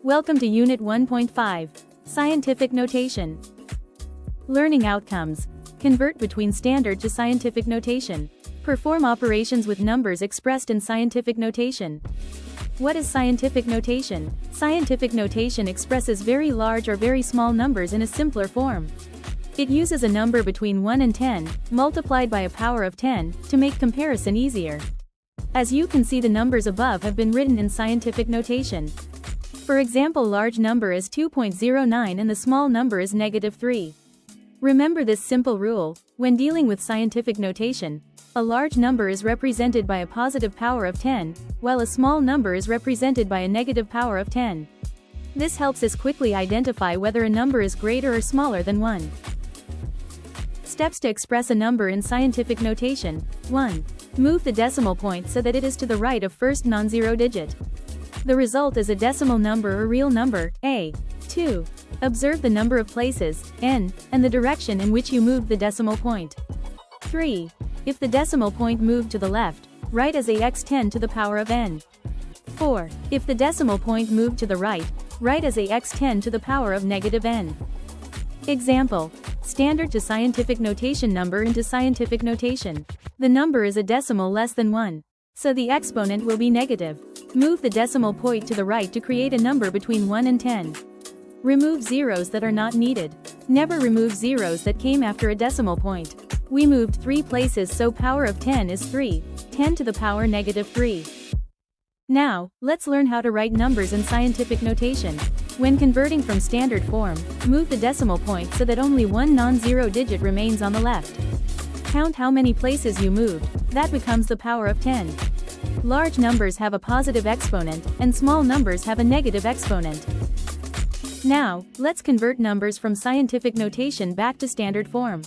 Welcome to Unit 1.5, Scientific Notation. Learning outcomes. Convert between standard to scientific notation. Perform operations with numbers expressed in scientific notation. What is scientific notation? Scientific notation expresses very large or very small numbers in a simpler form. It uses a number between 1 and 10, multiplied by a power of 10, to make comparison easier. As you can see, the numbers above have been written in scientific notation. For example, large number is 2.09 and the small number is -3. Remember this simple rule: when dealing with scientific notation, a large number is represented by a positive power of 10, while a small number is represented by a negative power of 10. This helps us quickly identify whether a number is greater or smaller than 1. Steps to express a number in scientific notation. 1. Move the decimal point so that it is to the right of first non-zero digit. The result is a decimal number or real number, a. 2. Observe the number of places, n, and the direction in which you moved the decimal point. 3. If the decimal point moved to the left, write as ax 10 to the power of n. 4. If the decimal point moved to the right, write as ax 10 to the power of -n. Example: standard to scientific notation number into scientific notation. The number is a decimal less than 1, so the exponent will be negative. Move the decimal point to the right to create a number between 1 and 10. Remove zeros that are not needed. Never remove zeros that came after a decimal point. We moved 3 places, so power of 10 is 3, 10 to the power -3. Now, let's learn how to write numbers in scientific notation. When converting from standard form, move the decimal point so that only one non-zero digit remains on the left. Count how many places you moved, that becomes the power of 10. Large numbers have a positive exponent, and small numbers have a negative exponent. Now, let's convert numbers from scientific notation back to standard form.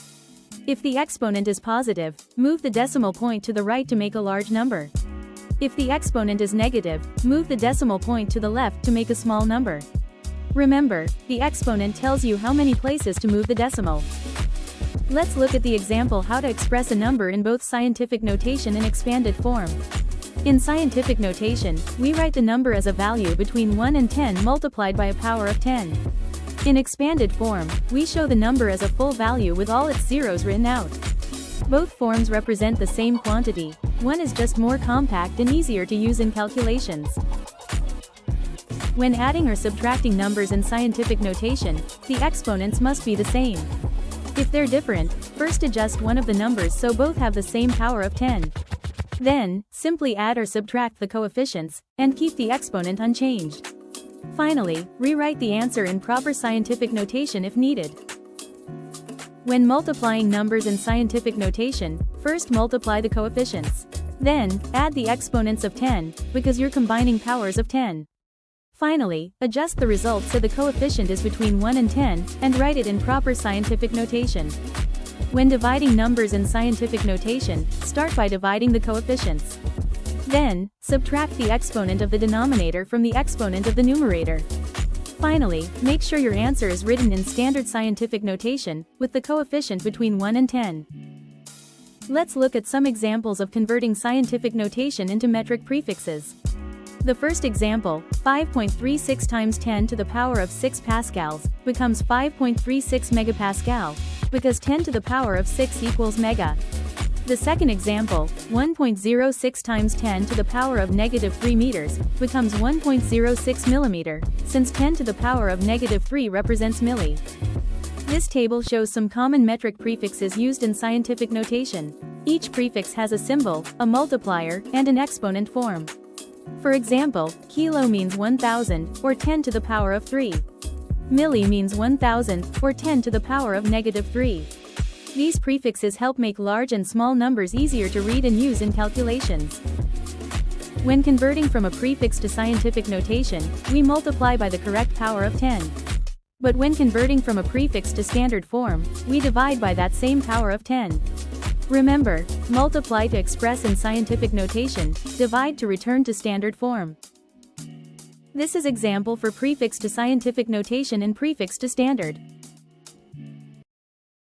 If the exponent is positive, move the decimal point to the right to make a large number. If the exponent is negative, move the decimal point to the left to make a small number. Remember, the exponent tells you how many places to move the decimal. Let's look at the example how to express a number in both scientific notation and expanded form. In scientific notation, we write the number as a value between 1 and 10 multiplied by a power of 10. In expanded form, we show the number as a full value with all its zeros written out. Both forms represent the same quantity. One is just more compact and easier to use in calculations. When adding or subtracting numbers in scientific notation, the exponents must be the same. If they're different, first adjust one of the numbers so both have the same power of 10. Then, simply add or subtract the coefficients, and keep the exponent unchanged. Finally, rewrite the answer in proper scientific notation if needed. When multiplying numbers in scientific notation, first multiply the coefficients. Then, add the exponents of 10, because you're combining powers of 10. Finally, adjust the result so the coefficient is between 1 and 10, and write it in proper scientific notation. When dividing numbers in scientific notation, start by dividing the coefficients. Then, subtract the exponent of the denominator from the exponent of the numerator. Finally, make sure your answer is written in standard scientific notation, with the coefficient between 1 and 10. Let's look at some examples of converting scientific notation into metric prefixes. The first example, 5.36 times 10 to the power of 6 pascals, becomes 5.36 megapascal, because 10 to the power of 6 equals mega. The second example, 1.06 times 10 to the power of -3 meters, becomes 1.06 millimeter, since 10 to the power of -3 represents milli. This table shows some common metric prefixes used in scientific notation. Each prefix has a symbol, a multiplier, and an exponent form. For example, kilo means 1000, or 10 to the power of 3. Milli means 1000, or 10 to the power of -3. These prefixes help make large and small numbers easier to read and use in calculations. When converting from a prefix to scientific notation, we multiply by the correct power of 10. But when converting from a prefix to standard form, we divide by that same power of 10. Remember, multiply to express in scientific notation, divide to return to standard form. This is example for prefix to scientific notation and prefix to standard.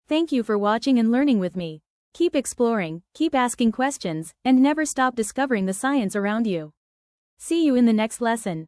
Thank you for watching and learning with me. Keep exploring, keep asking questions, and never stop discovering the science around you. See you in the next lesson.